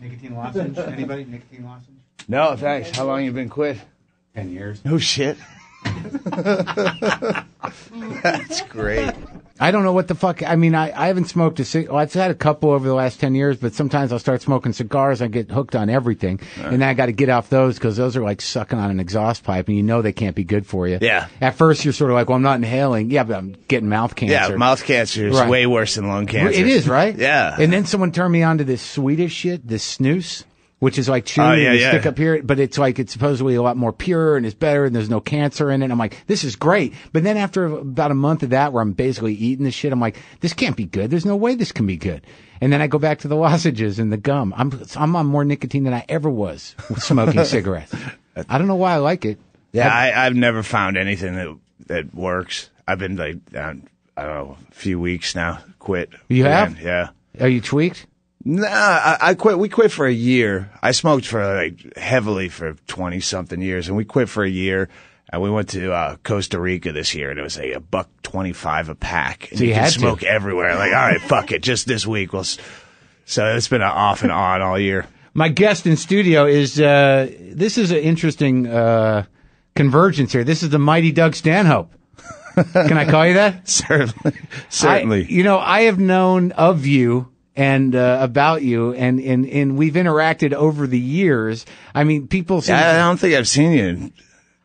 Nicotine lozenge? Anybody? Nicotine lozenge? No, thanks. How long you been quit? 10 years. No shit. That's great. I don't know what the fuck. I mean, I haven't smoked a cigarette. Well, I've had a couple over the last 10 years, but sometimes I'll start smoking cigars. I get hooked on everything. And then I got to get off those because those are like sucking on an exhaust pipe and you know they can't be good for you. Yeah. At first you're sort of like, well, I'm not inhaling. Yeah, but I'm getting mouth cancer. Yeah, mouth cancer is way worse than lung cancer. It is, right? Yeah. And then someone turned me on to this Swedish shit, this snus, which is like chewing and you stick up here, but it's like, it's supposedly a lot more pure and it's better and there's no cancer in it. I'm like, this is great. But then after about a month of that where I'm basically eating this shit, I'm like, this can't be good. There's no way this can be good. And then I go back to the lozenges and the gum. I'm on more nicotine than I ever was smoking cigarettes. I don't know why I like it. Yeah, I've never found anything that works. I've been like, I don't know, a few weeks now, quit. You have? Yeah. Are you tweaked? Nah, I quit. We quit for a year. I smoked for like heavily for 20 something years, and we quit for a year. And we went to Costa Rica this year, and it was like $1.25 a pack. And so you can had smoke to. everywhere. Like, all right, fuck it, just this week. So it's been off and on all year. My guest in studio is this is an interesting convergence here. This is the mighty Doug Stanhope. Can I call you that? Certainly. I have known of you and about you, and we've interacted over the years. I mean, people say I don't think I've seen you in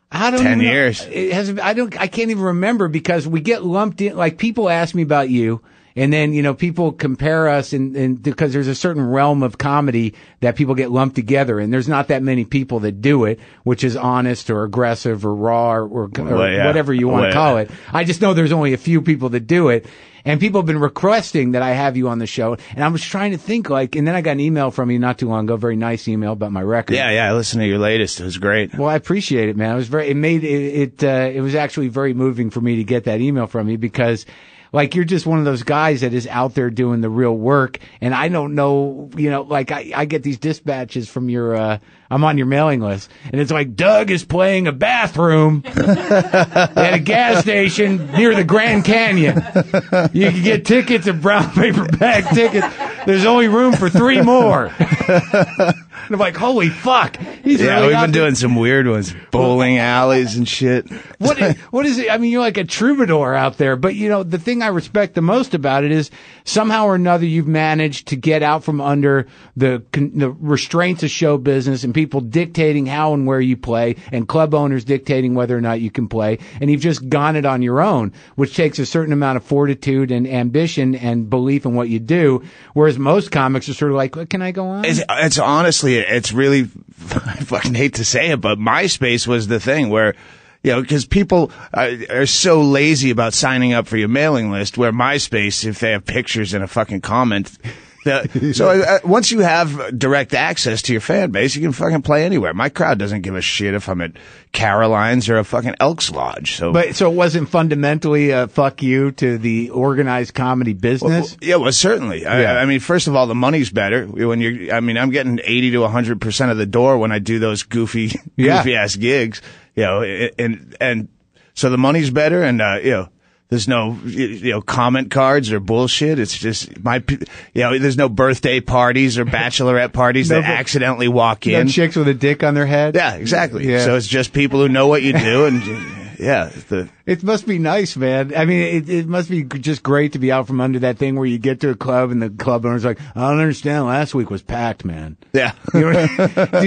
10 years. I can't even remember because we get lumped in. Like people ask me about you, and then people compare us, and because there's a certain realm of comedy that people get lumped together, and there's not that many people that do it, which is honest or aggressive or raw or whatever you want to call it. I just know there's only a few people that do it. And people have been requesting that I have you on the show. And I was trying to think and then I got an email from you not too long ago, very nice email about my record. Yeah, I listened to your latest. It was great. Well, I appreciate it, man. It was actually very moving for me to get that email from you because like you're just one of those guys that is out there doing the real work. And I don't know, like I get these dispatches from I'm on your mailing list, and it's like Doug is playing a bathroom at a gas station near the Grand Canyon. You can get tickets, a brown paper bag ticket. There's only room for 3 more. And I'm like, holy fuck. We've been doing some weird ones, bowling alleys and shit. What is it? I mean, you're like a troubadour out there, but the thing I respect the most about it is somehow or another you've managed to get out from under the restraints of show business and people dictating how and where you play and club owners dictating whether or not you can play. And you've just gone it on your own, which takes a certain amount of fortitude and ambition and belief in what you do. Whereas most comics are sort of like, can I go on? It's honestly, it's really, I fucking hate to say it, but MySpace was the thing where, because people are so lazy about signing up for your mailing list, where MySpace, if they have pictures in a fucking comment, once you have direct access to your fan base, you can fucking play anywhere. My crowd doesn't give a shit if I'm at Caroline's or a fucking Elks Lodge. So it wasn't fundamentally a fuck you to the organized comedy business? Well, certainly. I mean, first of all, the money's better. I'm getting 80 to 100% of the door when I do those goofy ass gigs. And so the money's better, and there's no, comment cards or bullshit. It's just there's no birthday parties or bachelorette parties that accidentally walk in. No chicks with a dick on their head. Yeah, exactly. Yeah. So it's just people who know what you do, and it must be nice, man. I mean, it must be just great to be out from under that thing where you get to a club and the club owner's like, I don't understand. Last week was packed, man. Yeah. Do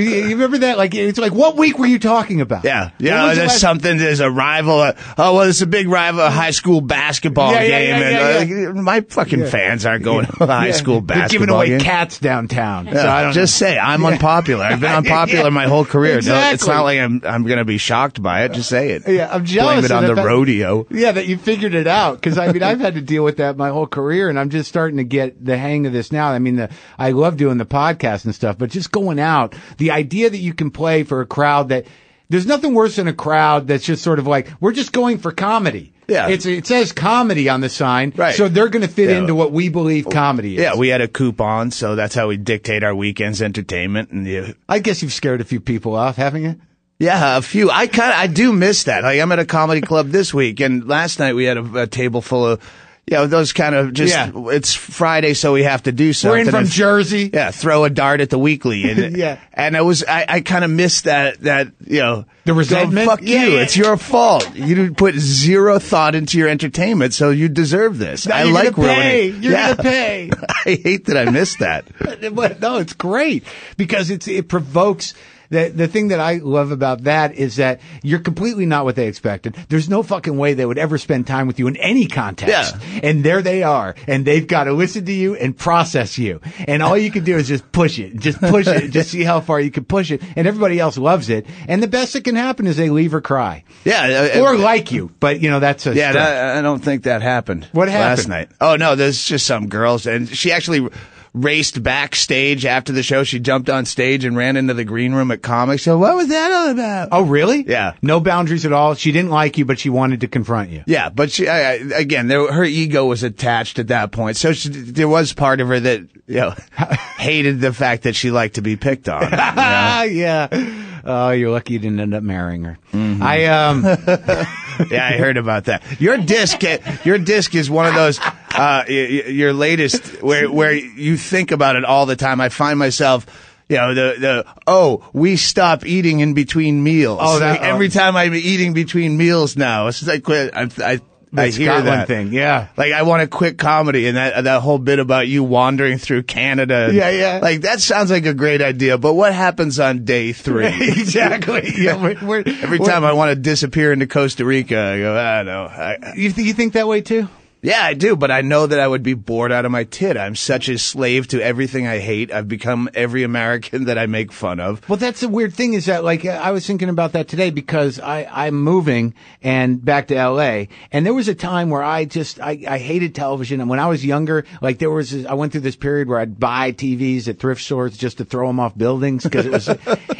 you remember that? Like, it's like, what week were you talking about? Yeah. There's a rival. It's a big rival, a high school basketball game. My fucking fans aren't going to a high school basketball game. They're giving away cats downtown. Yeah. So I don't just say I'm unpopular. I've been unpopular my whole career. Exactly. It's not like I'm going to be shocked by it. Just say it. Yeah, I'm jealous. Blame it on the rodeo. Yeah, that you figured it out. Because, I mean, I've had to deal with that my whole career, and I'm just starting to get the hang of this now. I mean, I love doing the podcast and stuff, but just going out, the idea that you can play for a crowd that, there's nothing worse than a crowd that's just sort of like, we're just going for comedy. Yeah. It says comedy on the sign, right. So they're going to fit into what we believe comedy is. Yeah, we had a coupon, so that's how we dictate our weekend's entertainment. And I guess you've scared a few people off, haven't you? Yeah, a few. I do miss that. Like, I'm at a comedy club this week, and last night we had a table full of, those kind of just, it's Friday, so we have to do something. We're in from Jersey. Yeah, throw a dart at the weekly. And, and I kind of missed that, the resentment. Fuck you. It's your fault. You didn't put zero thought into your entertainment, so you deserve this. Now I you're like gonna pay. ruining. You're going to pay. I hate that I missed that. But no, it's great because it provokes. The thing that I love about that is that you're completely not what they expected. There's no fucking way they would ever spend time with you in any context. Yeah. And there they are. And they've got to listen to you and process you. And all you can do is just push it. Just push it. Just see how far you can push it. And everybody else loves it. And the best that can happen is they leave or cry. Yeah. Or like you. But, that's a stretch. I don't think that happened. What happened? Last night. Oh, no, there's just some girls. And she actually raced backstage after the show. She jumped on stage and ran into the green room at Comics. So what was that all about? Oh, really? Yeah. No boundaries at all. She didn't like you, but she wanted to confront you. Yeah, but she, again, her ego was attached at that point. So there was part of her that, hated the fact that she liked to be picked on. Yeah. Oh, you're lucky you didn't end up marrying her. Mm-hmm. Yeah, I heard about that. Your disc is one of those, your latest where you think about it all the time. I find myself, we stop eating in between meals. Every time I'm eating between meals now, it's like, I hear Scotland that thing, yeah. Like, I want to quit comedy, and that whole bit about you wandering through Canada. Yeah. Like, that sounds like a great idea, but what happens on day 3? Exactly. Every time I want to disappear into Costa Rica, I go, no. You think that way too? Yeah, I do, but I know that I would be bored out of my tit. I'm such a slave to everything I hate. I've become every American that I make fun of. Well, that's the weird thing is that, like, I was thinking about that today because I'm moving and back to LA, and there was a time where I hated television. And when I was younger, like, I went through this period where I'd buy TVs at thrift stores just to throw them off buildings because it was,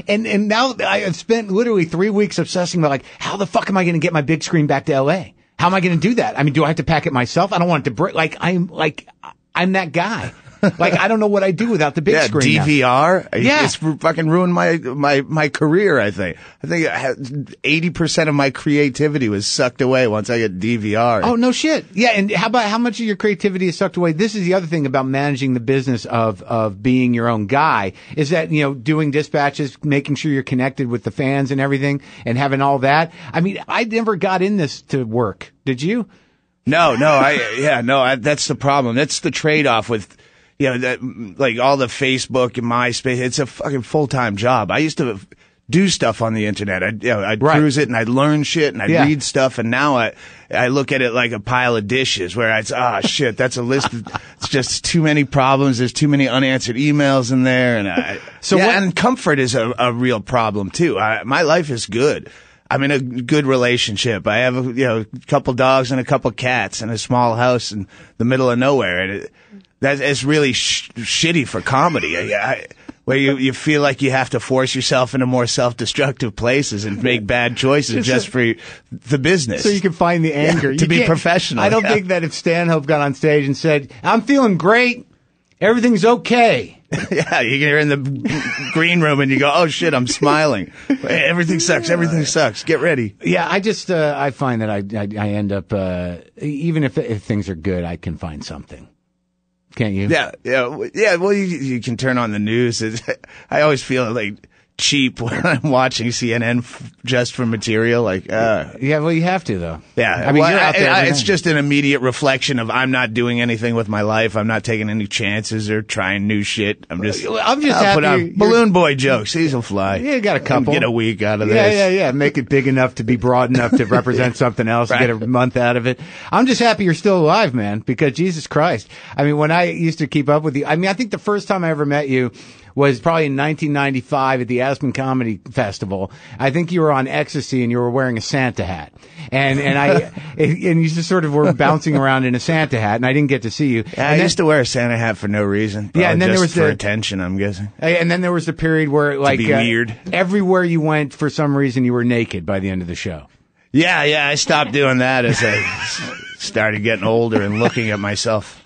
and now I have spent literally 3 weeks obsessing about, like, how the fuck am I going to get my big screen back to LA? How am I going to do that? I mean, do I have to pack it myself? I don't want it to break. I'm that guy. Like, I don't know what I do without the big screen. DVR? Yeah. It's fucking ruined my career, I think. I think 80% of my creativity was sucked away once I get DVR. Oh, no shit. Yeah. And how much of your creativity is sucked away? This is the other thing about managing the business of being your own guy is that, doing dispatches, making sure you're connected with the fans and everything and having all that. I mean, I never got in this to work. Did you? No, that's the problem. That's the trade-off with, like all the Facebook and MySpace. It's a fucking full-time job. I used to do stuff on the internet. I'd cruise it and I'd learn shit and I'd read stuff. And now I look at it like a pile of dishes where shit, that's a list. It's just too many problems. There's too many unanswered emails in there. And and comfort is a real problem too. My life is good. I'm in a good relationship. I have a couple dogs and a couple cats and a small house in the middle of nowhere. And it's really shitty for comedy. Where you feel like you have to force yourself into more self-destructive places and make bad choices just for the business. So you can find the anger. To be professional. I don't think that if Stanhope got on stage and said, I'm feeling great, everything's okay. Yeah, you're in the green room and you go, oh shit, I'm smiling. Everything sucks. Get ready. Yeah, I find that I end up, even if things are good, I can find something. Can't you? Yeah. Well, you can turn on the news. I always feel like cheap when I'm watching CNN just for material. Yeah, well, you have to though. Yeah, I mean, you're out there it's just an immediate reflection of I'm not doing anything with my life. I'm not taking any chances or trying new shit. I'm just happy. Put on Balloon Boy jokes. These will fly. Yeah, you got a couple. Get a week out of this. Yeah. Make it big enough to be broad enough to represent something else. Right. Get a month out of it. I'm just happy you're still alive, man. Because Jesus Christ. I mean, when I used to keep up with you, I think the first time I ever met you was probably in 1995 at the Aspen Comedy Festival. I think you were on ecstasy and you were wearing a Santa hat. And you just sort of were bouncing around in a Santa hat and I didn't get to see you. I used to wear a Santa hat for no reason. Yeah, and then there was for attention, I'm guessing. And then there was the period where to be weird. Everywhere you went for some reason you were naked by the end of the show. Yeah, I stopped doing that as I started getting older and looking at myself.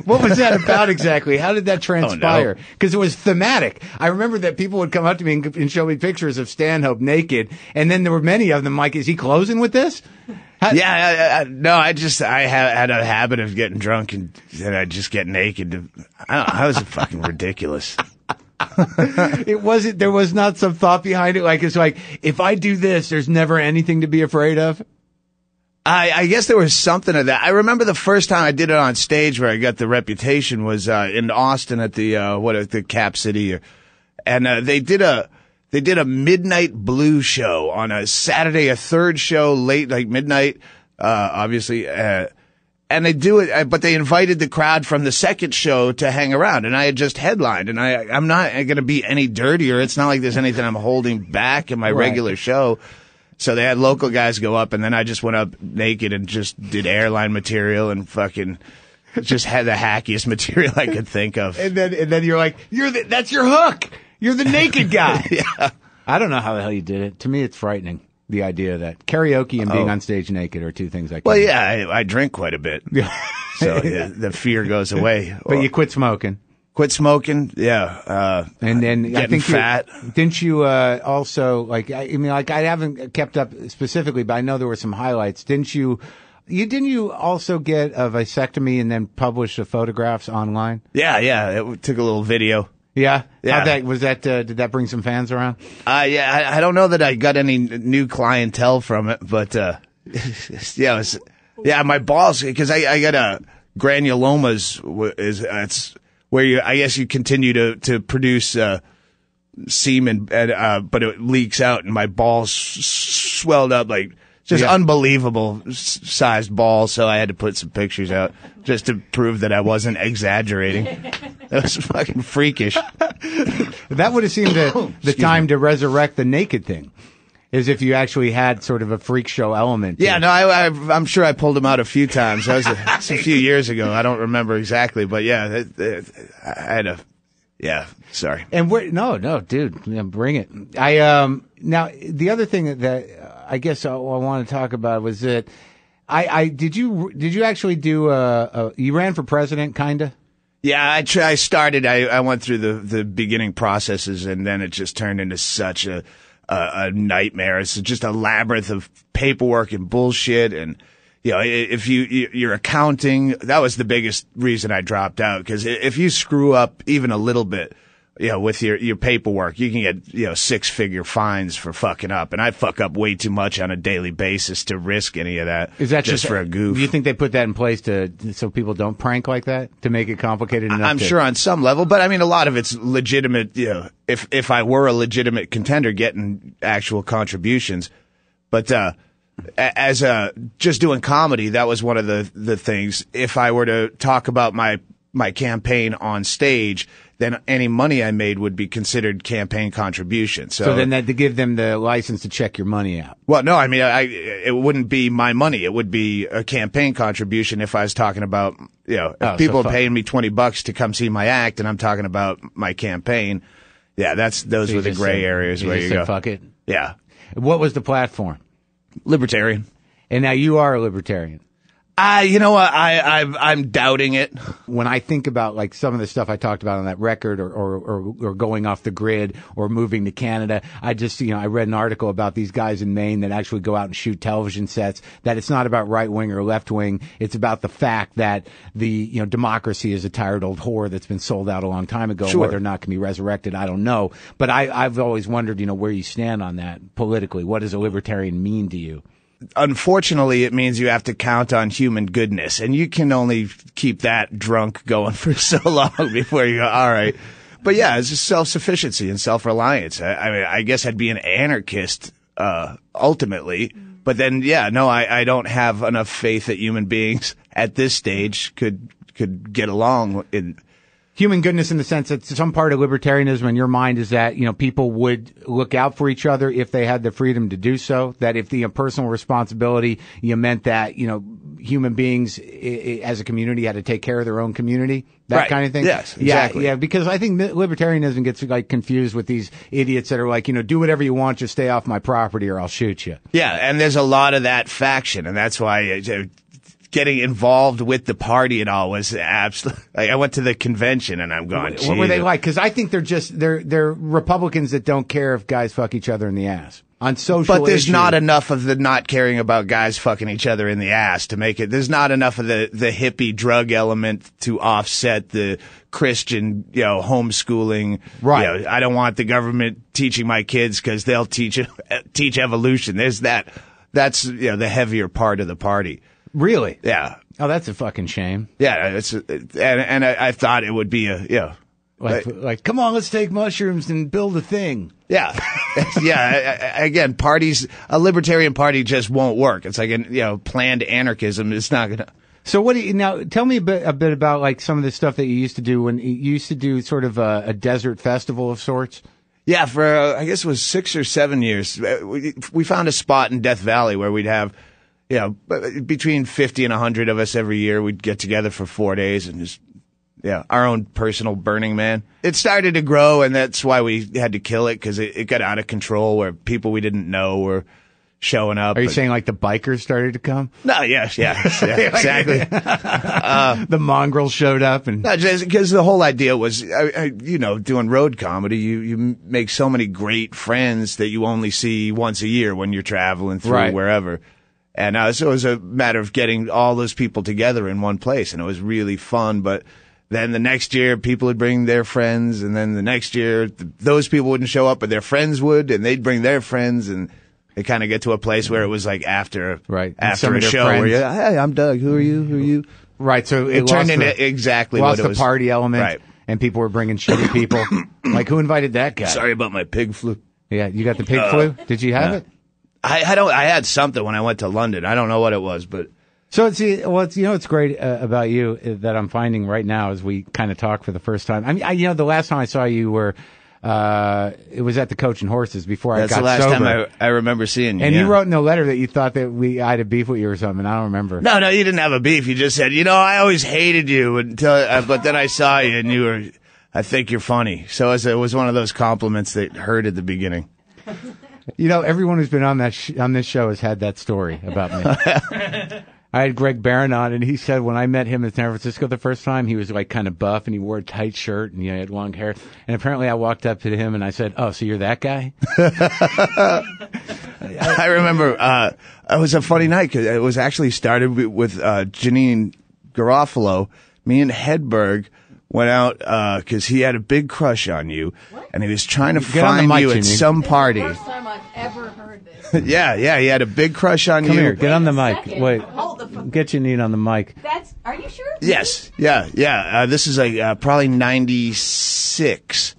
What was that about exactly? How did that transpire? Because Oh, no. it was thematic. I remember that people would come up to me and show me pictures of Stanhope naked, and then there were many of them like, is he closing with this? No, I had a habit of getting drunk and I just get naked. I don't know, I was fucking ridiculous. There was not some thought behind it. Like, it's like, if I do this, there's never anything to be afraid of. I guess there was something of that. I remember the first time I did it on stage where I got the reputation was in Austin at the Cap City, and they did a midnight blue show on a Saturday, a third show late, like midnight, obviously, and they do it, but they invited the crowd from the second show to hang around, and I had just headlined, and I'm not going to be any dirtier. It's not like there's anything I'm holding back in my regular show. So they had local guys go up, and then I just went up naked and just did airline material and fucking just had the hackiest material I could think of. And then you're like, that's your hook. You're the naked guy. Yeah. I don't know how the hell you did it. To me, it's frightening. The idea that karaoke and being on stage naked are two things I can't. Well, yeah, I drink quite a bit. So the fear goes away. But you quit smoking. Quit smoking, yeah. And then getting I think fat. Didn't you also I haven't kept up specifically, but I know there were some highlights. Didn't you also get a vasectomy and then publish the photographs online? Yeah. It took a little video. Yeah. Yeah. Did that bring some fans around? Yeah. I don't know that I got any new clientele from it, but my balls, because I got a granulomas it's where I guess you continue to produce semen, but it leaks out, and my balls swelled up like just unbelievable sized balls. So I had to put some pictures out just to prove that I wasn't exaggerating. It was fucking freakish. That would have seemed the time to resurrect the naked thing. Is if you actually had sort of a freak show element. Yeah, no, I'm sure I pulled them out a few times. That was a few years ago. I don't remember exactly, but yeah, I had sorry. And no, dude, bring it. Now the other thing that I guess I want to talk about was that did you actually do you ran for president, kinda? Yeah, I started. I went through the beginning processes, and then it just turned into such a nightmare. It's just a labyrinth of paperwork and bullshit. And, if you're accounting, that was the biggest reason I dropped out. Cause if you screw up even a little bit, with your paperwork, you can get, 6-figure fines for fucking up. And I fuck up way too much on a daily basis to risk any of that. Is that just for a goof? Do you think they put that in place so people don't prank like that, to make it complicated enough? I'm sure on some level, but I mean, a lot of it's legitimate, if I were a legitimate contender getting actual contributions. But, as just doing comedy, that was one of the things. If I were to talk about my campaign on stage, then any money I made would be considered campaign contribution. So then to give them the license to check your money out. Well, no, I mean, it wouldn't be my money. It would be a campaign contribution if I was talking about, if people are paying me $20 to come see my act and I'm talking about my campaign. Yeah, those were the gray areas where you go. Fuck it. Yeah. What was the platform? Libertarian. And now you are a libertarian. You know what? I'm doubting it. When I think about like some of the stuff I talked about on that record or going off the grid or moving to Canada, I just, I read an article about these guys in Maine that actually go out and shoot television sets, that it's not about right wing or left wing. It's about the fact that the, democracy is a tired old whore that's been sold out a long time ago. Sure. Whether or not it can be resurrected, I don't know. But I've always wondered, where you stand on that politically. What does a libertarian mean to you? Unfortunately, it means you have to count on human goodness, and you can only keep that drunk going for so long before you go, all right. But yeah, it's just self-sufficiency and self-reliance. I mean, I guess I'd be an anarchist, ultimately. But then, I don't have enough faith that human beings at this stage could get along in human goodness in the sense that some part of libertarianism in your mind is that, people would look out for each other if they had the freedom to do so, that if the personal responsibility, meant that, human beings as a community had to take care of their own community, that kind of thing. Yes, exactly. Yeah, because I think libertarianism gets like confused with these idiots that are like, do whatever you want, just stay off my property or I'll shoot you. Yeah, and there's a lot of that faction, and that's why getting involved with the party and all was absolutely. Like, I went to the convention and I'm going. What were they like? Because I think they're Republicans that don't care if guys fuck each other in the ass. on social But there's issues. not enough of the not caring about guys fucking each other in the ass to make it. There's not enough of the hippie drug element to offset the Christian, homeschooling. Right. You know, I don't want the government teaching my kids because they'll teach evolution. There's that. That's the heavier part of the party. Really? Yeah. Oh, that's a fucking shame. Yeah. And I thought it would be Like, come on, let's take mushrooms and build a thing. Yeah. Yeah. Again, a libertarian party just won't work. It's like planned anarchism. It's not going to. So now tell me a bit about like some of the stuff that you used to do when you used to do sort of a desert festival of sorts. Yeah. For, I guess it was 6 or 7 years, we found a spot in Death Valley where we'd have, between 50 and 100 of us every year. We'd get together for 4 days and just, our own personal Burning Man. It started to grow, and that's why we had to kill it, because it got out of control where people we didn't know were showing up. Are you saying like the bikers started to come? No, yeah, exactly. The mongrels showed up, and no, just because the whole idea was, doing road comedy, you make so many great friends that you only see once a year when you're traveling through wherever. And so it was a matter of getting all those people together in one place, and it was really fun, but then the next year, people would bring their friends, and then the next year, those people wouldn't show up, but their friends would, and they'd bring their friends, and it kind of get to a place where it was like after a show where you're, hey, I'm Doug, who are you? Right, so it turned into exactly what it was. Lost the party element, right. And people were bringing shitty people. Like, who invited that guy? Sorry about my pig flu. Yeah, you got the pig flu? Did you have it? I had something when I went to London. I don't know what it was, but... So it's great about you that I'm finding right now as we kind of talk for the first time. I mean, the last time I saw you were, it was at the Coach and Horses before I got sober. That's the last time I remember seeing you. And you wrote in the letter that you thought that I had a beef with you or something. I don't remember. No, you didn't have a beef. You just said, I always hated you but then I saw you and I think you're funny. So it was one of those compliments that hurt at the beginning. Everyone who's been on on this show has had that story about me. I had Greg Barron on, and he said when I met him in San Francisco the first time, he was like kind of buff, and he wore a tight shirt, and he had long hair. And apparently I walked up to him, and I said, oh, so you're that guy? I remember it was a funny night, because it was actually started with Janeane Garofalo. Me and Hedberg went out because he had a big crush on you, and he was trying to find you at some party. First time I've ever heard this. Yeah, he had a big crush on you. Come here, get on the mic. Second. Wait, Hold the phone. get Janeane on the mic. Are you sure? Yes, yeah. This is like probably 96.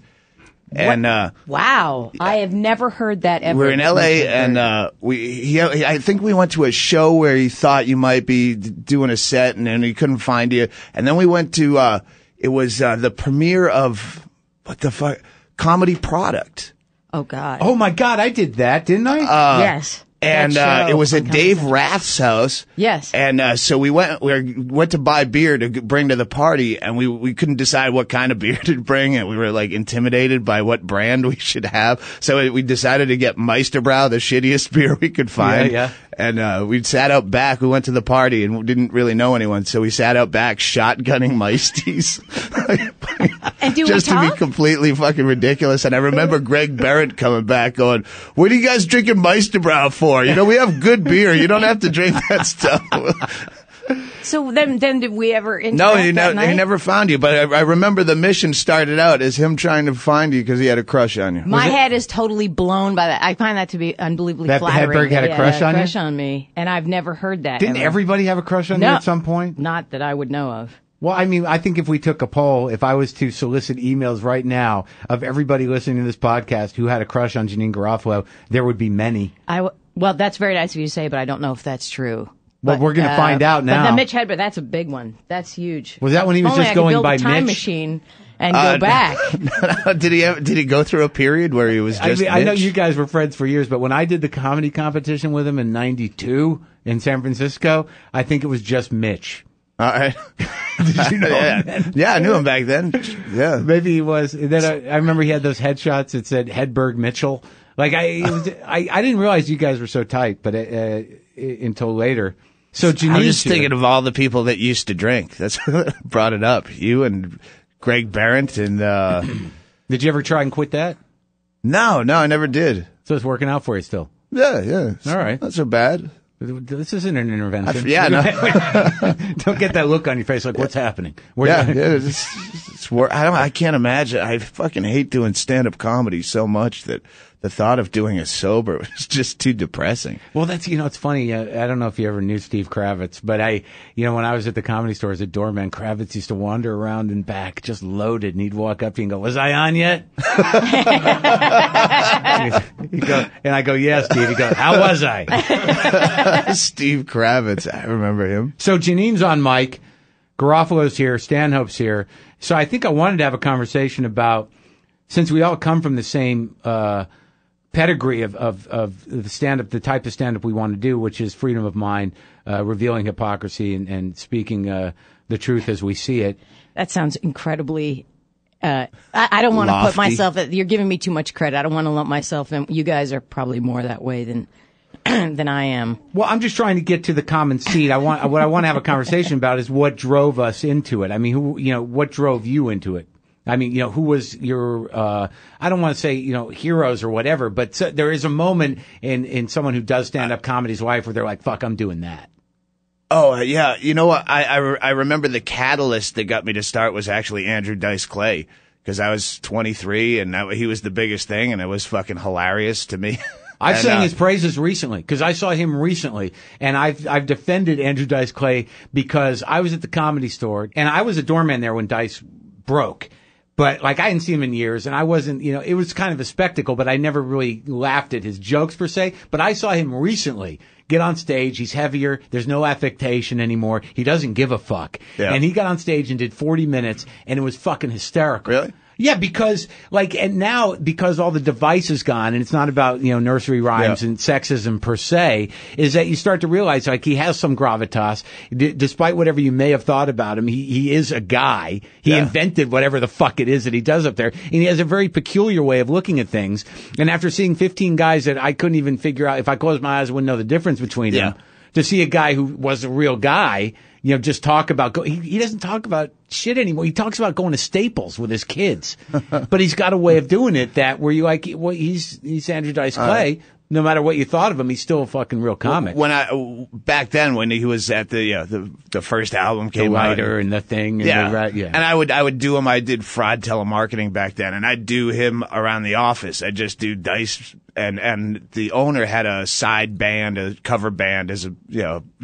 And Wow, I have never heard that ever. we're in LA, and I think we went to a show where he thought you might be doing a set, and then he couldn't find you. And then we went to it was the premiere of what the fuck, Comedy Product. Oh God. Oh my God, I did that, didn't I? Yes. And That show it was on at Comedy Dave Central. Rath's house. Yes. And so we went to buy beer to bring to the party, and we couldn't decide what kind of beer to bring, and we were like intimidated by what brand we should have. So we decided to get Meisterbrow, the shittiest beer we could find. Yeah. And we sat out back. We went to the party and we didn't really know anyone, so we sat out back shotgunning Meisties. And do just we talk? to be completely fucking ridiculous. And I remember Greg Barrett coming back going, what are you guys drinking Meisterbrow for? We have good beer. You don't have to drink that stuff. So then did we ever interact No, he that night? never found you. But I remember the mission started out as him trying to find you because he had a crush on you. My head is totally blown by that. I find that to be unbelievably That flattering. Hedberg had a crush on you? Crush on me, and I've never heard that. Didn't ever. everybody have a crush on you No. at some point? Not that I would know of. Well, I mean, I think if we took a poll, if I was to solicit emails right now of everybody listening to this podcast who had a crush on Janeane Garofalo, there would be many. Well, that's very nice of you to say, but I don't know if that's true. Well, we're going to find out now. But the Mitch Hedberg, that's a big one. That's huge. Was that when he was Only just I could going build by a time Mitch? machine and go back. Did he go through a period where he was just I know Mitch? you guys were friends for years, but when I did the comedy competition with him in '92 in San Francisco, I think it was just Mitch. All right. Did you know him then? Yeah, I knew him back then. Yeah. Maybe he was. Then I remember he had those headshots that said Hedberg Mitchell. Like I didn't realize you guys were so tight, but until later. So Janeane's I'm just here. thinking of all the people that used to drink. That's what brought it up. You and Greg Barrett and Did you ever try and quit that? No, I never did. So it's working out for you still. Yeah. All right. Not so bad. This isn't an intervention. No. Don't get that look on your face like, what's happening? I can't imagine. I fucking hate doing stand-up comedy so much that the thought of doing it sober was just too depressing. Well, it's funny. I don't know if you ever knew Steve Kravitz, but when I was at the Comedy Store as a doorman, Kravitz used to wander around and back, just loaded, and he'd walk up to you and go, "Was I on yet?" He'd go, and I go, "Yeah, Steve." He'd go, "How was I?" Steve Kravitz, I remember him. So Janine's on mic, Garofalo's here, Stanhope's here. So I think I wanted to have a conversation about, since we all come from the same pedigree of the stand-up, the type of stand-up we want to do, which is freedom of mind, revealing hypocrisy, and speaking the truth as we see it. That sounds incredibly... I don't want to put myself... You're giving me too much credit. I don't want to lump myself in. You guys are probably more that way than I am. Well, I'm just trying to get to the common seed. What I want to have a conversation about is what drove us into it. I mean, what drove you into it? I mean, who was your, I don't want to say, heroes or whatever, but there is a moment in someone who does stand-up comedy's life where they're like, fuck, I'm doing that. Oh, yeah. You know what? I remember the catalyst that got me to start was actually Andrew Dice Clay, because I was 23 and he was the biggest thing, and it was fucking hilarious to me. I've sang his praises recently because I saw him recently, and I've defended Andrew Dice Clay because I was at the Comedy Store and I was a doorman there when Dice broke. But I hadn't seen him in years, and I wasn't, it was kind of a spectacle, but I never really laughed at his jokes per se. But I saw him recently get on stage. He's heavier. There's no affectation anymore. He doesn't give a fuck. Yeah. And he got on stage and did 40 minutes, and it was fucking hysterical. Really? Yeah, because and now because all the device is gone and it's not about, nursery rhymes and sexism per se, is that you start to realize he has some gravitas. Despite whatever you may have thought about him, he is a guy. He invented whatever the fuck it is that he does up there. And he has a very peculiar way of looking at things. And after seeing 15 guys that I couldn't even figure out, if I closed my eyes, I wouldn't know the difference between them. To see a guy who was a real guy, just talk about, he doesn't talk about shit anymore. He talks about going to Staples with his kids, but he's got a way of doing it that where you he's Andrew Dice Clay. No matter what you thought of him, he's still a fucking real comic. Back then when he was at the first album came out, The Writer and The Thing. And and I would do him. I did fraud telemarketing back then, and I'd do him around the office. I'd just do Dice, and the owner had a side band, a cover band as a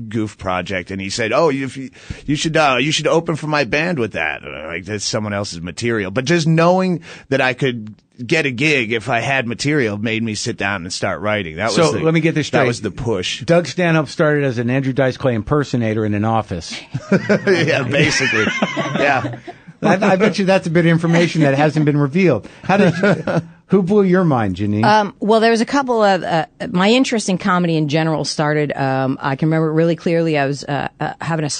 goof project, and he said, "Oh, you should open for my band with that." That's someone else's material, but just knowing that I could get a gig if I had material made me sit down and start writing. Let me get this straight. That was the push. Doug Stanhope started as an Andrew Dice Clay impersonator in an office. Yeah, basically. Yeah. I bet you that's a bit of information that hasn't been revealed. Who blew your mind, Janine? Well, there was a couple of, my interest in comedy in general started, I can remember really clearly. I was, having a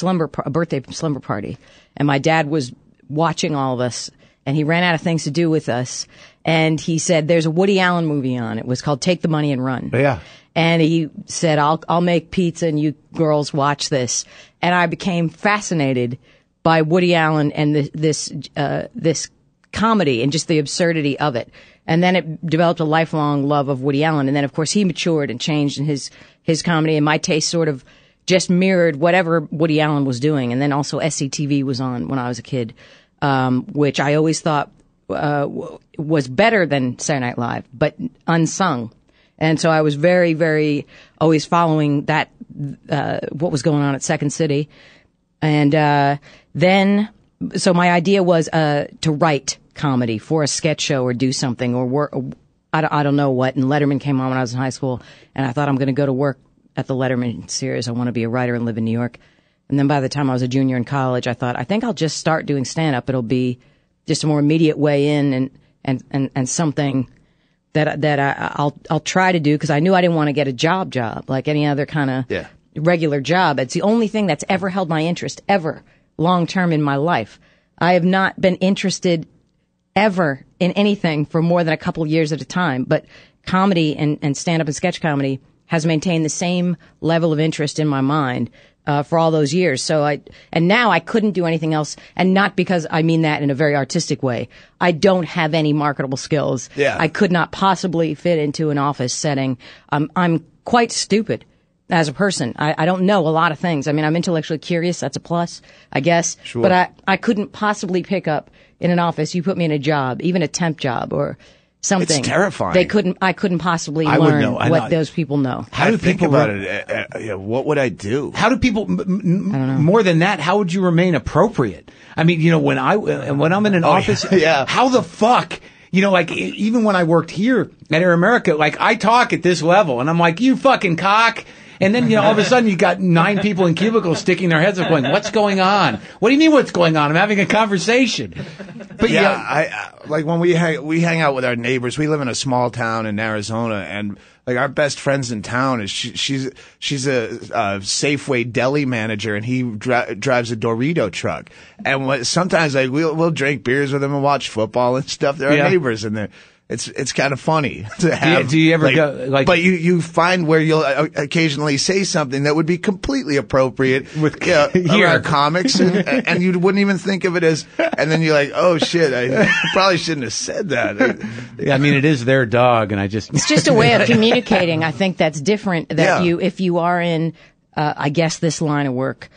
birthday slumber party, and my dad was watching all of us, and he ran out of things to do with us. And he said, there's a Woody Allen movie on. It was called Take the Money and Run. Yeah. And he said, I'll make pizza and you girls watch this. And I became fascinated by Woody Allen and this comedy and just the absurdity of it. And then it developed a lifelong love of Woody Allen. And then, of course, he matured and changed in his comedy, and my taste sort of just mirrored whatever Woody Allen was doing. And then also SCTV was on when I was a kid, which I always thought was better than Saturday Night Live, but unsung. And so I was very, very always following that, what was going on at Second City. And then, so my idea was to write comedy for a sketch show or do something or work. I don't know what. And Letterman came on when I was in high school, and I thought, I'm going to go to work at the Letterman series. I want to be a writer and live in New York. And then by the time I was a junior in college, I thought, I think I'll just start doing stand-up. It'll be just a more immediate way in and something that I'll try to do, because I knew I didn't want to get a job like any other kind of regular job. It's the only thing that's ever held my interest ever long term in my life. I have not been interested ever in anything for more than a couple of years at a time, but comedy and stand up and sketch comedy has maintained the same level of interest in my mind for all those years. So now I couldn't do anything else, and not because I mean that in a very artistic way. I don't have any marketable skills. Yeah. I could not possibly fit into an office setting. I'm quite stupid as a person. I don't know a lot of things. I mean, I'm intellectually curious. That's a plus, I guess. Sure. But I couldn't possibly pick up in an office. You put me in a job, even a temp job or something. It's terrifying. I couldn't possibly I would learn know. what those people know. How do think people about it? What would I do? How do people, more than that, how would you remain appropriate? I mean, when I'm in an office, yeah. how the fuck, like even when I worked here at Air America, like I talk at this level and I'm like, you fucking cock. And then, all of a sudden you got 9 people in cubicles sticking their heads up going, what's going on? What do you mean what's going on? I'm having a conversation. But I like when we hang out with our neighbors. We live in a small town in Arizona, and like our best friends in town is she's a Safeway deli manager, and he drives a Dorito truck. And sometimes like we'll drink beers with them and watch football and stuff. They're our neighbors, and it's kind of funny to have. Do you ever go like? But you find where you'll occasionally say something that would be completely appropriate with around comics, and you wouldn't even think of it as. And then you're like, oh shit, I probably shouldn't have said that. I mean, it is their dog, and it's just a way of communicating. I think that's different. If you are in, I guess, this line of work.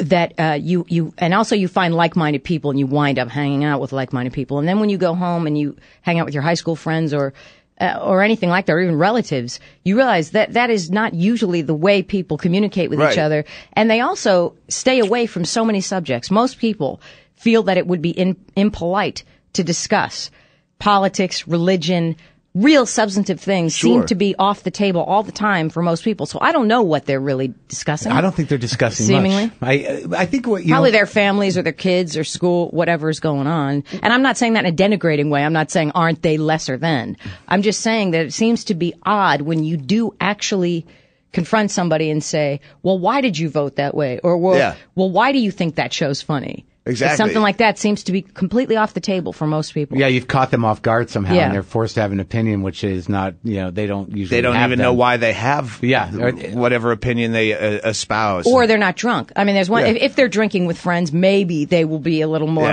That you and also you find like-minded people and you wind up hanging out with like-minded people, and then when you go home and you hang out with your high school friends or anything like that, or even relatives, you realize that is not usually the way people communicate with each other, and they also stay away from so many subjects. Most people feel that it would be impolite to discuss politics, religion. Real substantive things seem to be off the table all the time for most people. So I don't know what they're really discussing. I don't think they're discussing seemingly. Much. I think what probably their families or their kids or school, whatever's going on. And I'm not saying that in a denigrating way. I'm not saying aren't they lesser than. I'm just saying that it seems to be odd when you do actually confront somebody and say, well, why did you vote that way? Or well, why do you think that show's funny? Exactly. Something like that seems to be completely off the table for most people. Yeah, you've caught them off guard somehow, and they're forced to have an opinion, which is not, they don't usually. They don't even know why they have whatever opinion they espouse. Or they're not drunk. I mean, there's one. If they're drinking with friends, maybe they will be a little more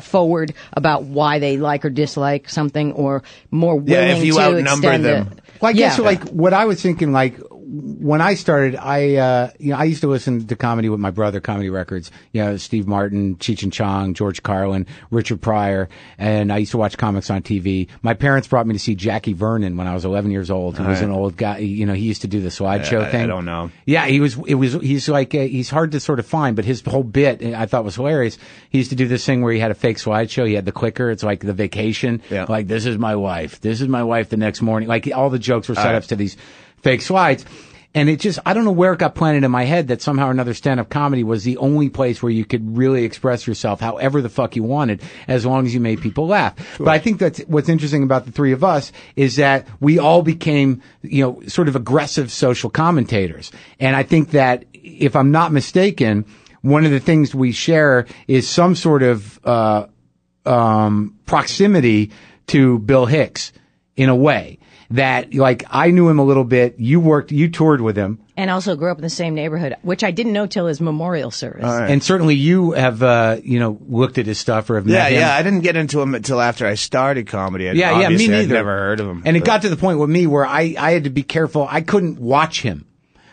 forward about why they like or dislike something, or more willing if you to outnumber extend them. Well, I guess like what I was thinking, like when I started, I used to listen to comedy with my brother, Comedy Records. Steve Martin, Cheech and Chong, George Carlin, Richard Pryor, and I used to watch comics on TV. My parents brought me to see Jackie Vernon when I was 11 years old. He was an old guy. He used to do the slideshow thing. I don't know. Yeah, he's like, he's hard to sort of find, but his whole bit I thought was hilarious. He used to do this thing where he had a fake slideshow. He had the clicker. It's like The Vacation. Yeah. Like, this is my wife the next morning. Like, all the jokes were setups to these fake slides. And it just, I don't know where it got planted in my head that somehow or another stand-up comedy was the only place where you could really express yourself however the fuck you wanted, as long as you made people laugh. Sure. But I think that's what's interesting about the three of us is that we all became, sort of aggressive social commentators. And I think that, if I'm not mistaken, one of the things we share is some sort of, proximity to Bill Hicks in a way. That, like, I knew him a little bit. You toured with him. And also grew up in the same neighborhood, which I didn't know till his memorial service. Right. And certainly you have, looked at his stuff or have met him. Yeah, I didn't get into him until after I started comedy. Me neither. I'd never heard of him. And it got to the point with me where I had to be careful. I couldn't watch him.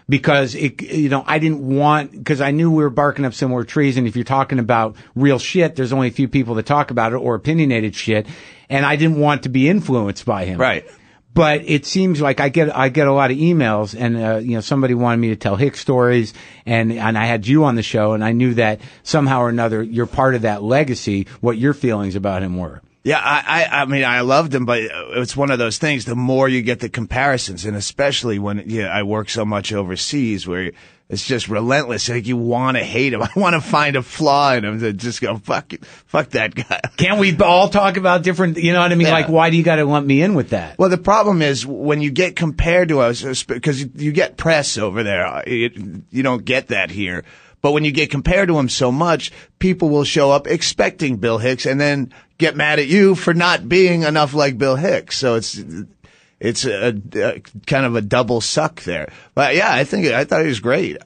Because I didn't want, because I knew we were barking up similar trees, and if you're talking about real shit, there's only a few people that talk about it, or opinionated shit, and I didn't want to be influenced by him. Right. But it seems like I get a lot of emails, and somebody wanted me to tell Hicks stories, and I had you on the show, and I knew that somehow or another you're part of that legacy. What your feelings about him were? Yeah, I mean, I loved him, but it's one of those things. The more you get the comparisons, and especially when I work so much overseas, where it's just relentless. Like, you want to hate him. I want to find a flaw in him to just go, fuck that guy. Can't we all talk about different, you know what I mean? Yeah. Like, why do you got to lump me in with that? Well, the problem is when you get compared to us, because you get press over there, you don't get that here. But when you get compared to him so much, people will show up expecting Bill Hicks and then get mad at you for not being enough like Bill Hicks. So it's a kind of a double suck there. But yeah, I thought he was great.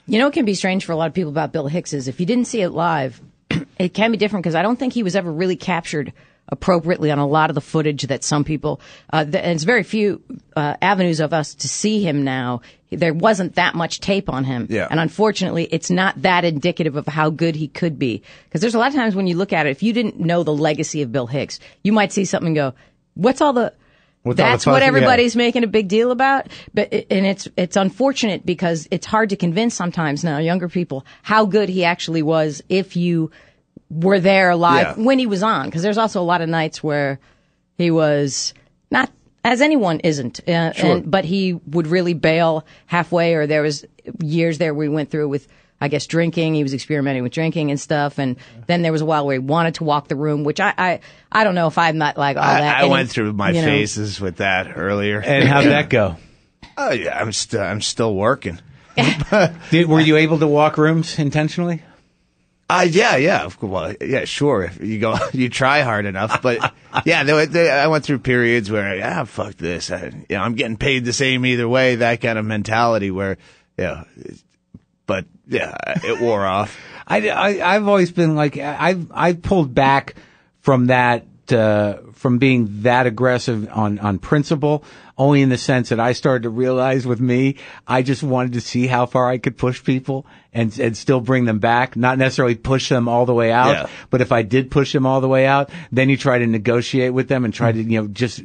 You know, it can be strange for a lot of people about Bill Hicks is if you didn't see it live, it can be different because I don't think he was ever really captured appropriately on a lot of the footage that some people, and it's very few avenues of us to see him now. There wasn't that much tape on him. Yeah. And unfortunately, it's not that indicative of how good he could be. Because there's a lot of times when you look at it, if you didn't know the legacy of Bill Hicks, you might see something and go, what's all the... That's what everybody's making a big deal about. And it's unfortunate because it's hard to convince sometimes now younger people how good he actually was if you were there live when he was on. Because there's also a lot of nights where he was not, as anyone isn't, Sure. but he would really bail halfway, or there was years there we went through with, I guess, drinking. He was experimenting with drinking and stuff. And then there was a while where he wanted to walk the room, which I don't know if I'm not like all that. I went through my phases with that earlier. And how'd that go? Oh yeah, I'm still working. Were you able to walk rooms intentionally? Yeah. Well, yeah, sure. If you go, you try hard enough. But yeah, I went through periods where, fuck this. I'm getting paid the same either way. That kind of mentality where, but yeah, it wore off. I've always been like, I pulled back from that, from being that aggressive on principle, only in the sense that I started to realize with me, I just wanted to see how far I could push people and still bring them back, not necessarily push them all the way out. Yeah. But if I did push them all the way out, then you try to negotiate with them and try to, just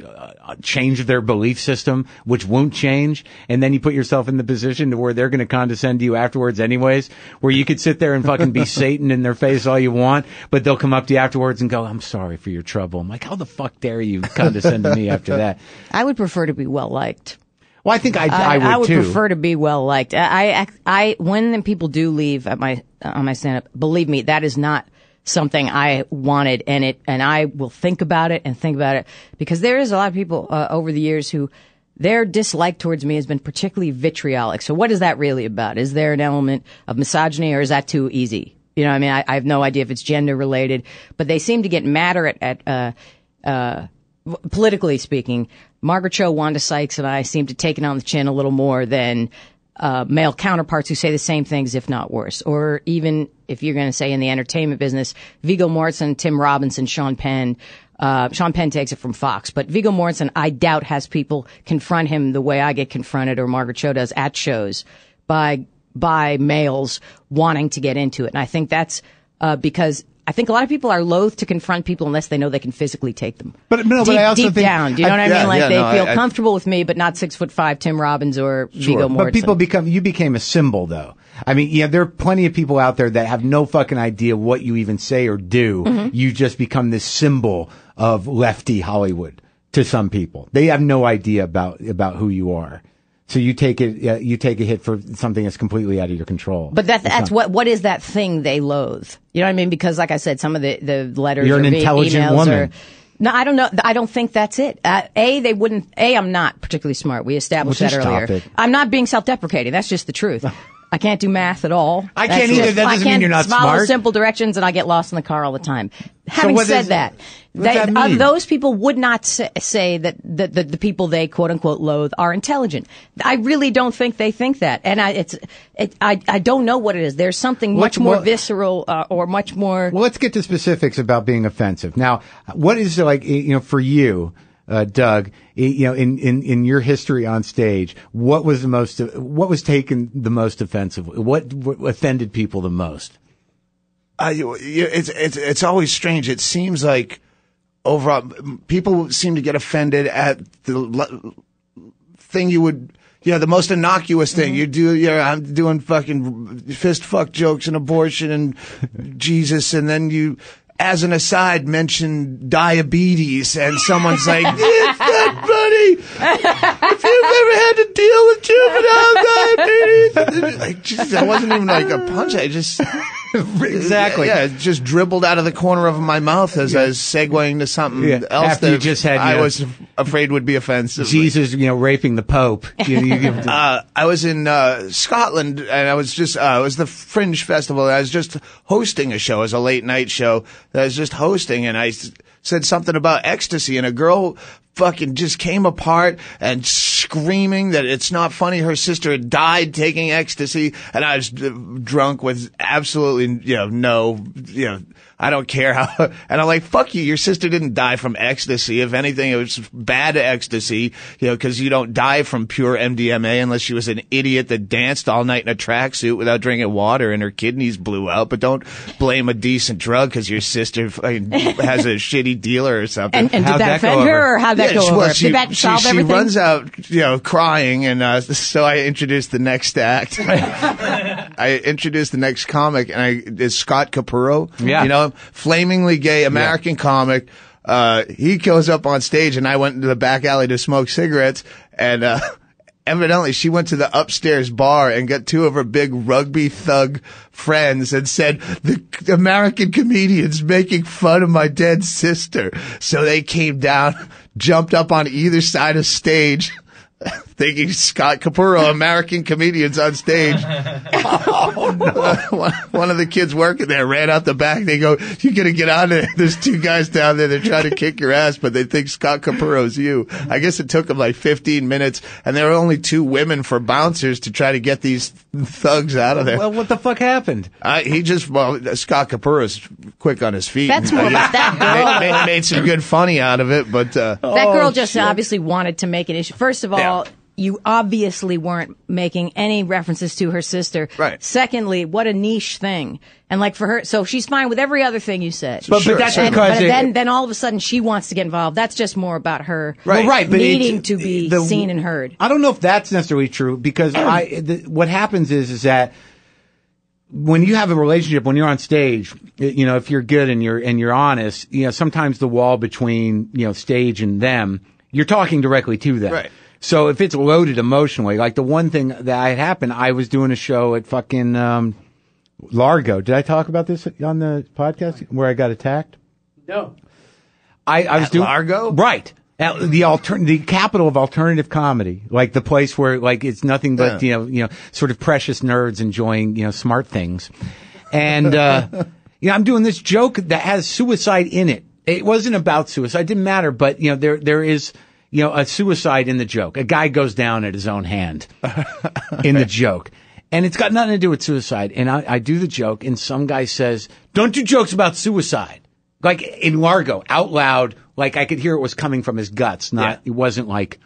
change their belief system, which won't change. And then you put yourself in the position to where they're going to condescend to you afterwards anyways, where you could sit there and fucking be Satan in their face all you want, but they'll come up to you afterwards and go, I'm sorry for your trouble. I'm like, how the fuck dare you condescend to me after that? I would prefer to be well liked. Well, I think I would too. Prefer to be well liked. When people do leave on my stand-up, believe me, that is not something I wanted, and I will think about it because there is a lot of people over the years who their dislike towards me has been particularly vitriolic. So what is that really about? Is there an element of misogyny, or is that too easy? You know, I mean, I have no idea if it's gender related, but they seem to get madder at politically speaking. Margaret Cho, Wanda Sykes, and I seem to take it on the chin a little more than male counterparts who say the same things, if not worse. Or even if you're going to say in the entertainment business, Viggo Mortensen, Tim Robinson, Sean Penn. Sean Penn takes it from Fox, but Viggo Mortensen, I doubt, has people confront him the way I get confronted, or Margaret Cho does at shows, by males wanting to get into it. And I think that's because I think a lot of people are loath to confront people unless they know they can physically take them. But I also deep think, down, do you know what I mean? Like they feel comfortable with me, but not 6'5" Tim Robbins or Viggo Mortensen. But you became a symbol, though. I mean, there are plenty of people out there that have no fucking idea what you even say or do. Mm-hmm. You just become this symbol of lefty Hollywood to some people. They have no idea about who you are. So you take a hit for something that's completely out of your control. But that's what is that thing they loathe? You know what I mean? Because like I said, some of the letters You're an intelligent woman. No, I don't know. I don't think that's it. I'm not particularly smart. We established that earlier. I'm not being self-deprecating. That's just the truth. I can't do math at all. I can't either. That doesn't mean you're not smart. I can't follow simple directions, and I get lost in the car all the time. Having said that, those people would not say that the people they quote unquote loathe are intelligent. I really don't think they think that, and I don't know what it is. There's something much more visceral or much more. Well, let's get to specifics about being offensive. Now, what is it like? For you. Doug, in your history on stage, what was taken the most offensively? What offended people the most? It's always strange. It seems like overall people seem to get offended at the thing you would. The most innocuous thing you do. I'm doing fucking fist fuck jokes and abortion and Jesus, and then you, as an aside, mention diabetes, and someone's like, "It's not funny. If you've ever had to deal with juvenile diabetes," like, Jesus, that wasn't even like a punch. I just exactly, it just dribbled out of the corner of my mouth as I was segueing to something else after that I was afraid would be offensive. Jesus, raping the Pope. I was in Scotland, and I was just it was the Fringe Festival. And I was just hosting a show. It was a late night show that I was just hosting, and I said something about ecstasy, and a girl fucking just came apart and screaming that it's not funny. Her sister had died taking ecstasy, and I was drunk with absolutely, I don't care how, and I'm like, fuck you, your sister didn't die from ecstasy. If anything, it was bad ecstasy, cause you don't die from pure MDMA unless she was an idiot that danced all night in a tracksuit without drinking water and her kidneys blew out. But don't blame a decent drug cause your sister has a shitty dealer or something. And did that offend her, or how'd that go over? Did that solve everything? She runs out, crying, and so I introduced the next act. I introduced the next comic, and it's Scott Capurro. Yeah. Flamingly gay American comic. He goes up on stage, and I went into the back alley to smoke cigarettes, and evidently she went to the upstairs bar and got two of her big rugby thug friends and said, the American comedian's making fun of my dead sister. So they came down, jumped up on either side of stage, thinking Scott Capurro, American comedians on stage. Oh, no. One of the kids working there ran out the back. They go, you got to get on there. There's two guys down there. They're trying to kick your ass, but they think Scott Capurro's you. I guess it took them like 15 minutes, and there were only two women for bouncers to try to get these thugs out of there. Well, what the fuck happened? Scott Capurro's quick on his feet. That's more about that girl. Made some good funny out of it, but that girl just obviously wanted to make an issue. First of all, you obviously weren't making any references to her sister. Right. Secondly, what a niche thing. And like for her, so she's fine with every other thing you said. But that's because then all of a sudden she wants to get involved. That's just more about her but needing to be seen and heard. I don't know if that's necessarily true, because what happens is that when you have a relationship, when you're on stage, if you're good and you're honest, sometimes the wall between, stage and them, you're talking directly to them. Right. So if it's loaded emotionally, like the one thing that had happened, I was doing a show at fucking Largo. Did I talk about this on the podcast where I got attacked? No. I was doing Largo? Right. At the capital of alternative comedy, like the place where like it's nothing but sort of precious nerds enjoying smart things, and I'm doing this joke that has suicide in it. It wasn't about suicide, it didn't matter, but there is a suicide in the joke. A guy goes down at his own hand in the joke, and it's got nothing to do with suicide. And I do the joke, and some guy says, "Don't do jokes about suicide." Like in Largo, out loud, like I could hear it was coming from his guts, it wasn't like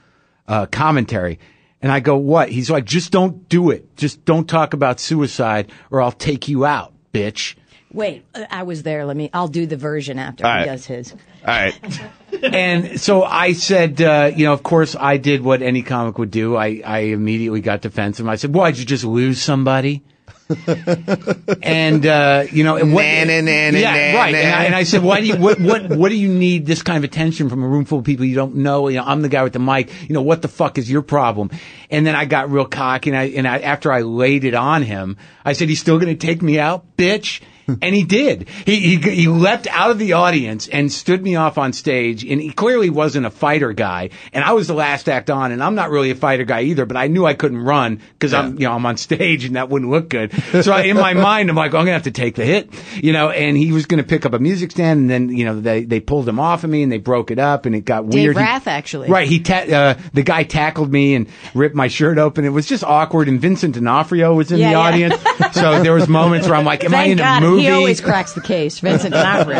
commentary. And I go, what? He's like, just don't do it. Just don't talk about suicide or I'll take you out, bitch. Wait, I was there. I'll do the version after he does his. All right. And so I said, of course I did what any comic would do. I immediately got defensive. I said, well, did you just lose somebody? And right. And I said, what do you need this kind of attention from a room full of people you don't know? I'm the guy with the mic. What the fuck is your problem? And then I got real cocky, and after I laid it on him, I said, he's still going to take me out, bitch. And he did. He leapt out of the audience and stood me off on stage, and he clearly wasn't a fighter guy. And I was the last act on, and I'm not really a fighter guy either, but I knew I couldn't run because I'm on stage and that wouldn't look good. So in my mind, I'm like, I'm going to have to take the hit, and he was going to pick up a music stand, and then, they pulled him off of me and they broke it up and it got weird. Dave Rath, actually. Right. The guy tackled me and ripped my shirt open. It was just awkward. And Vincent D'Onofrio was in the audience. So there was moments where I'm like, am I in a movie? He always cracks the case, Vincent D'Onofrio.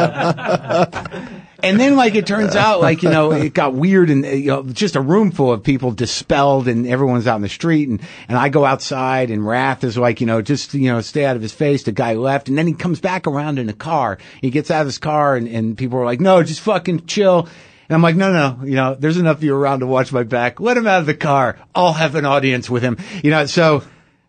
And then, it turns out, it got weird, and just a room full of people dispelled, and everyone's out in the street, and I go outside, and Rath is like, just stay out of his face. The guy left, and then he comes back around in a car. He gets out of his car, and people are like, no, just fucking chill. And I'm like, no, there's enough of you around to watch my back. Let him out of the car. I'll have an audience with him.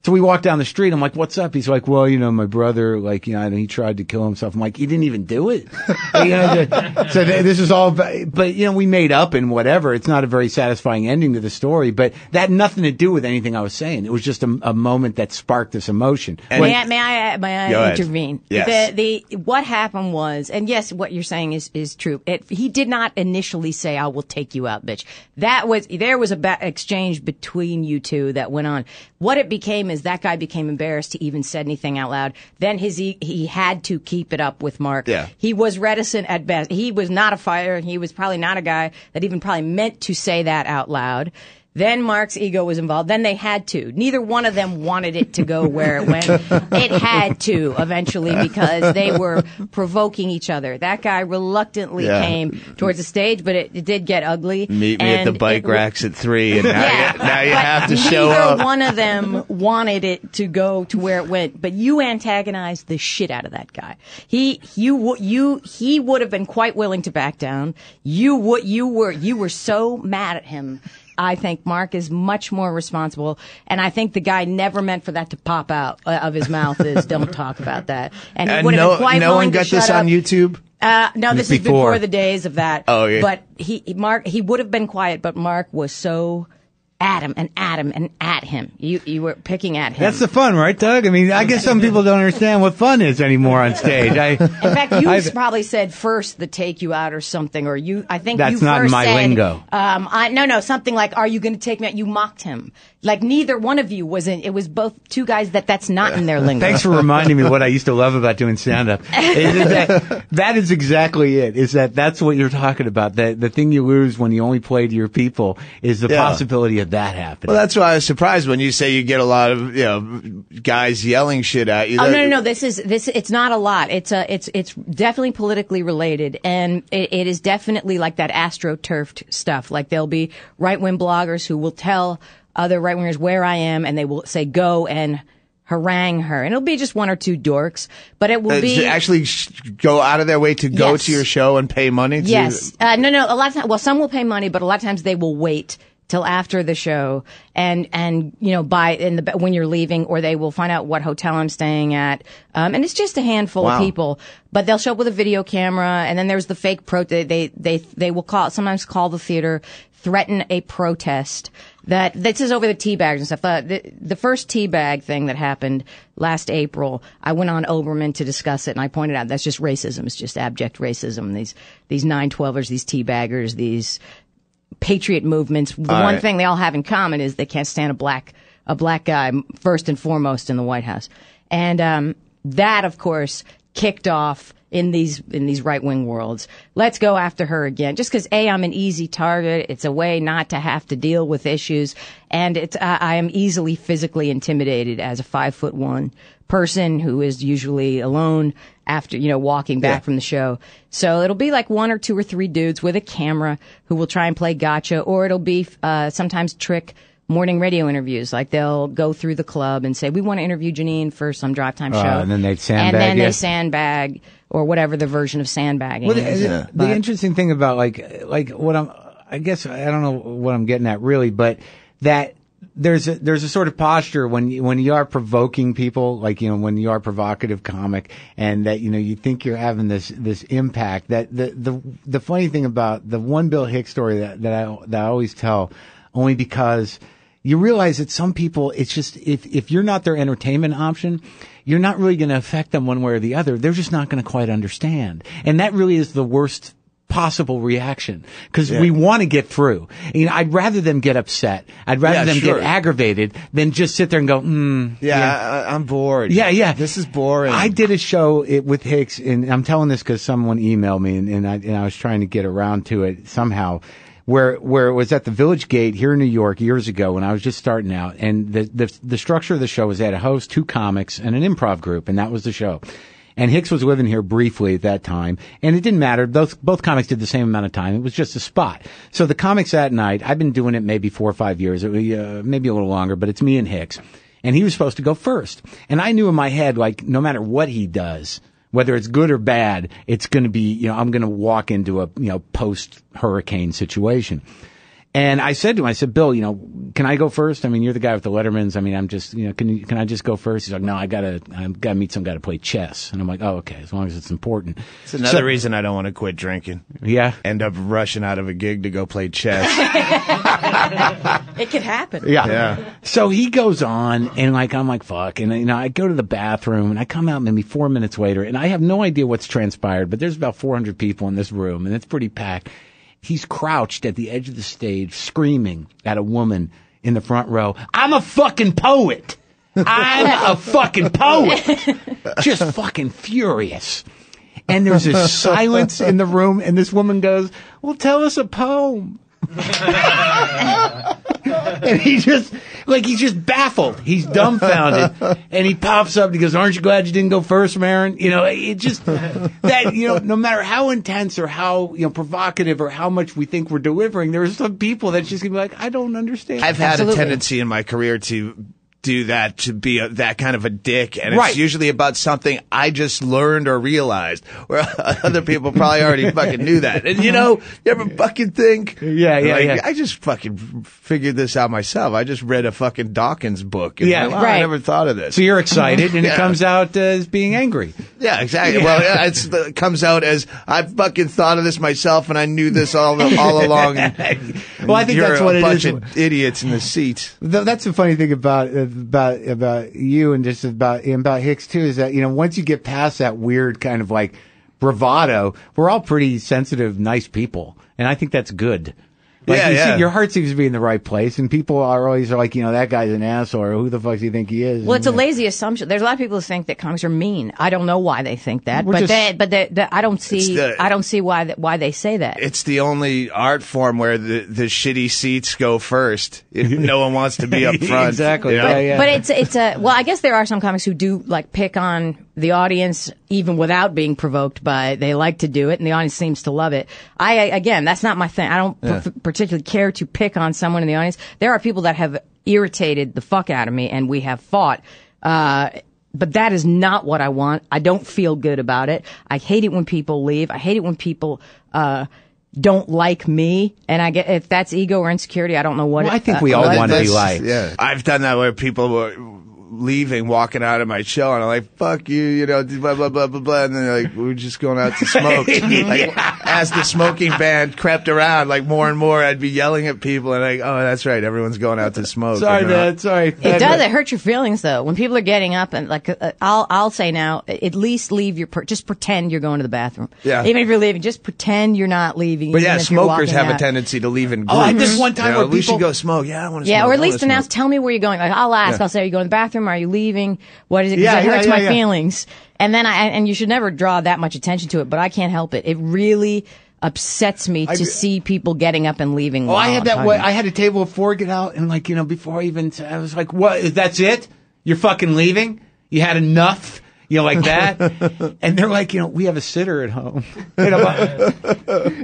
So we walk down the street. I'm like, what's up? He's like, well, my brother, he tried to kill himself. I'm like, he didn't even do it. So this is all, but we made up and whatever. It's not a very satisfying ending to the story, but that had nothing to do with anything I was saying. It was just a moment that sparked this emotion. May I intervene? Yes. What happened was, and yes, what you're saying is true. He did not initially say, I will take you out, bitch. There was a exchange between you two that went on. What it became is that guy became embarrassed to even said anything out loud. Then he had to keep it up with Mark. Yeah. He was reticent at best. He was not a fighter. He was probably not a guy that even probably meant to say that out loud. Then Mark's ego was involved. Then they had to. Neither one of them wanted it to go where it went. It had to eventually because they were provoking each other. That guy reluctantly came towards the stage, but it did get ugly. Meet me at the bike racks at 3, and now you have to show neither up. Neither one of them wanted it to go to where it went, but you antagonized the shit out of that guy. He would have been quite willing to back down. You were so mad at him. I think Mark is much more responsible, and I think the guy never meant for that to pop out of his mouth. Is don't talk about that. And he would have been quite no willing one got to shut this up. on YouTube. No, this is before the days of that. Oh, yeah. But he would have been quiet, but Mark was so at him and at him. You were picking at him. That's the fun, right, Doug? I mean, I guess some people don't understand what fun is anymore on stage. In fact, you probably said first the take you out or something, or I think that's you not first my said, lingo. No, something like, "Are you going to take me out?" You mocked him. Like neither one of you was in. It was both two guys that's not in their lingo. Thanks for reminding me what I used to love about doing stand-up. That is exactly it. That's what you're talking about. The thing you lose when you only play to your people is the possibility of that happening. Well, that's why I was surprised when you say you get a lot of guys yelling shit at you. Oh no. This. It's not a lot. It's definitely politically related, and it is definitely like that astroturfed stuff. Like there'll be right-wing bloggers who will tell other right-wingers where I am, and they will say, go and harangue her. And it'll be just one or two dorks, but it will be... To actually go out of their way to go to your show and pay money to... Yes. No, a lot of times, well, some will pay money, but a lot of times they will wait till after the show and when you're leaving, or they will find out what hotel I'm staying at. And it's just a handful of people, but they'll show up with a video camera, and then there's the fake they will sometimes call the theater, threaten a protest. This is over the tea bags and stuff. The first tea bag thing that happened last April, I went on Oberman to discuss it, and I pointed out that's just racism. It's just abject racism. These 9/12ers, these tea baggers, these patriot movements. The one thing they all have in common is they can't stand a black guy first and foremost in the White House. And that, of course, kicked off in these right-wing worlds. Let's go after her again. Just because, I'm an easy target. It's a way not to have to deal with issues. And I am easily physically intimidated as a 5'1" person who is usually alone after, walking back from the show. So it'll be like one or two or three dudes with a camera who will try and play gotcha, or it'll be sometimes trick morning radio interviews. Like they'll go through the club and say, we want to interview Janeane for some drive time show. And then they'd sandbag. And then they sandbag, or whatever the version of sandbagging is. The interesting thing about like what I guess I don't know what I'm getting at really, but that there's a sort of posture when you are provoking people, like, when you are a provocative comic, and that, you think you're having this impact. That the funny thing about the one Bill Hicks story that I always tell, only because you realize that some people, it's just, if you're not their entertainment option, you're not really going to affect them one way or the other. They're just not going to quite understand. And that really is the worst possible reaction, because we want to get through. I'd rather them get upset. I'd rather them get aggravated than just sit there and go, I'm bored. Yeah. This is boring. I did a show with Hicks, and I'm telling this because someone emailed me, and I was trying to get around to it somehow, where it was at the Village Gate here in New York years ago when I was just starting out. And the structure of the show was they had a host, two comics, and an improv group, and that was the show. And Hicks was living here briefly at that time, and it didn't matter. Both comics did the same amount of time. It was just a spot. So the comics that night, I've been doing it maybe 4 or 5 years, maybe a little longer, but it's me and Hicks. And he was supposed to go first. And I knew in my head, like, no matter what he does, whether it's good or bad, it's going to be, I'm going to walk into a, post-hurricane situation. And I said to him, Bill, can I go first? I mean, you're the guy with the Lettermans. I mean, I'm just, can I just go first? He's like, no, I gotta meet some guy to play chess. And I'm like, oh, okay, as long as it's important. It's another reason I don't want to quit drinking. Yeah. End up rushing out of a gig to go play chess. It could happen. Yeah. So he goes on, and I'm like, fuck. And, I go to the bathroom, and I come out maybe 4 minutes later, and I have no idea what's transpired, but there's about 400 people in this room, and it's pretty packed. He's crouched at the edge of the stage, screaming at a woman in the front row, I'm a fucking poet. I'm a fucking poet. Just fucking furious. And there's a silence in the room, and this woman goes, well, tell us a poem. And he's just baffled. He's dumbfounded. And he pops up and he goes, aren't you glad you didn't go first, Maron? You know, it just, that, you know, no matter how intense or how, you know, provocative or how much we think we're delivering, there are some people that's just gonna be like, I don't understand. I've had Absolutely. a tendency in my career to do that, to be that kind of a dick, and it's Right. usually about something I just learned or realized, where other people probably already fucking knew that. And you know, you ever fucking think, Yeah. I just fucking figured this out myself. I just read a fucking Dawkins book. And Yeah. wow, Right. I never thought of this. So you're excited, and it Yeah. comes out as being angry. Yeah, exactly. Well, yeah, it comes out as I fucking thought of this myself, and I knew this all along. Well, I think You're that's what a it bunch is. of idiots in the seats. That's the funny thing about you and just about Hicks too, is that, you know, once you get past that weird kind of like bravado, we're all pretty sensitive, nice people, and I think that's good. Like, Yeah, you yeah. see, your heart seems to be in the right place, and people are always like, you know, that guy's an asshole, or who the fuck do you think he is? Well, it's a And, lazy assumption. There's a lot of people who think that comics are mean. I don't know why they think that, We're but just- I don't see. the- I don't see why they say that. It's the only art form where the shitty seats go first. If no one wants to be up front. Exactly. you know? Yeah. But it's a well. I guess there are some comics who do like pick on the audience even without being provoked by. They like to do it, and the audience seems to love it. Again, that's not my thing. I don't particularly care to pick on someone in the audience. There are people that have irritated the fuck out of me, and we have fought. But that is not what I want. I don't feel good about it. I hate it when people leave. I hate it when people don't like me. And I get, if that's ego or insecurity, I don't know what. Well, I think we all Well, want to be that's- liked. Yeah. I've done that where people were leaving, walking out of my show, and I'm like, fuck you, you know, blah, blah, blah, blah, blah. And then they're like, we're just going out to smoke. Like, as the smoking ban crept around, like more and more, I'd be yelling at people and like, oh, that's right, everyone's going out to smoke. Sorry, And they're man. not- Sorry. It does. It hurts your feelings, though. When people are getting up and like, I'll say now, at least leave your, just pretend you're going to the bathroom. Yeah. Even if you're leaving, just pretend you're not leaving. But even yeah, if you're smokers walking have a out. tendency to leave in groups. Oh, I did one time You know, where we should people- go smoke. Yeah, I want to smoke. Yeah, or I at wanna least announce, smoke. tell me where you're going. Like, I'll ask, I'll say, are you going to the bathroom? Are you leaving? What is it? 'Cause Yeah, it hurts yeah, my yeah. feelings. And then and you should never draw that much attention to it, but I can't help it. It really upsets me to see people getting up and leaving. Oh, I had that while I'm way. talking. I had a table of four get out, and like, you know, before I even, I was like, what? That's it? You're fucking leaving? You had enough? You know, like that? And they're like, you know, we have a sitter at home. And,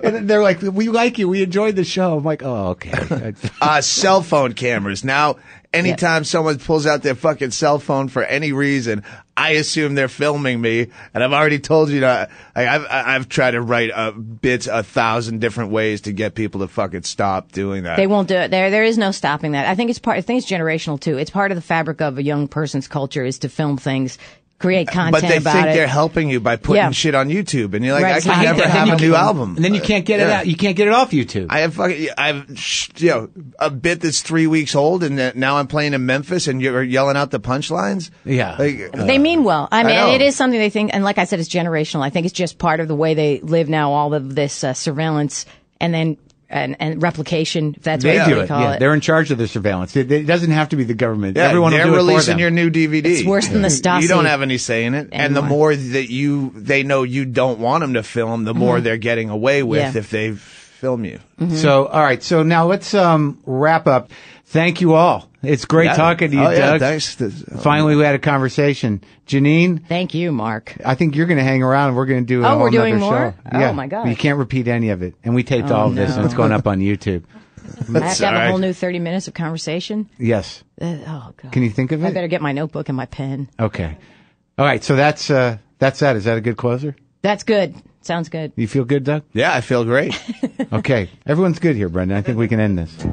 and they're like, we like you. We enjoyed the show. I'm like, oh, okay. Cell phone cameras. Now, anytime someone pulls out their fucking cell phone for any reason, I assume they're filming me. And I've already told you that I've tried to write bits 1,000 different ways to get people to fucking stop doing that. They won't do it. There is no stopping that. I think it's generational too. It's part of the fabric of a young person's culture is to film things, create content But they about think it. they're helping you by putting Yeah. shit on YouTube, and you're like, Right, I so can I hate never that. have Then a you new can't- album. And then you can't get it out. You can't get it off YouTube. I have you know, a bit that's 3 weeks old, and that now I'm playing in Memphis, and you're yelling out the punchlines. Yeah. Like, They mean well. I mean, know. it is something they think, and like I said, it's generational. I think it's just part of the way they live now. All of this surveillance and then and replication. If that's They what do they it. call Yeah, it. they're in charge of the surveillance. It doesn't have to be the government. yeah, Everyone will they're do it for releasing them. your new DVD. It's worse than the Stasi. You don't have any say in it, and the anymore. more that they know you don't want them to film, the more they're getting away with Yeah. if they film you. So, all right. So now let's wrap up. Thank you all. It's great Yeah. talking to you, Oh, yeah, Doug. thanks. Finally, we had a conversation. Janine, Thank you, Mark. I think you're going to hang around. And we're going to do a Oh, whole we're doing nother more? show. Oh, Yeah. my God. You can't repeat any of it. And we taped all of this, and it's going up on YouTube. I have to have all a whole right. new 30 minutes of conversation. Yes. Oh God. Can you think of I it? better get my notebook and my pen. Okay. All right. So that's that. Is that a good closer? That's good. Sounds good. You feel good, Doug? Yeah, I feel great. Okay. Everyone's good here, Brendan. I think we can end this.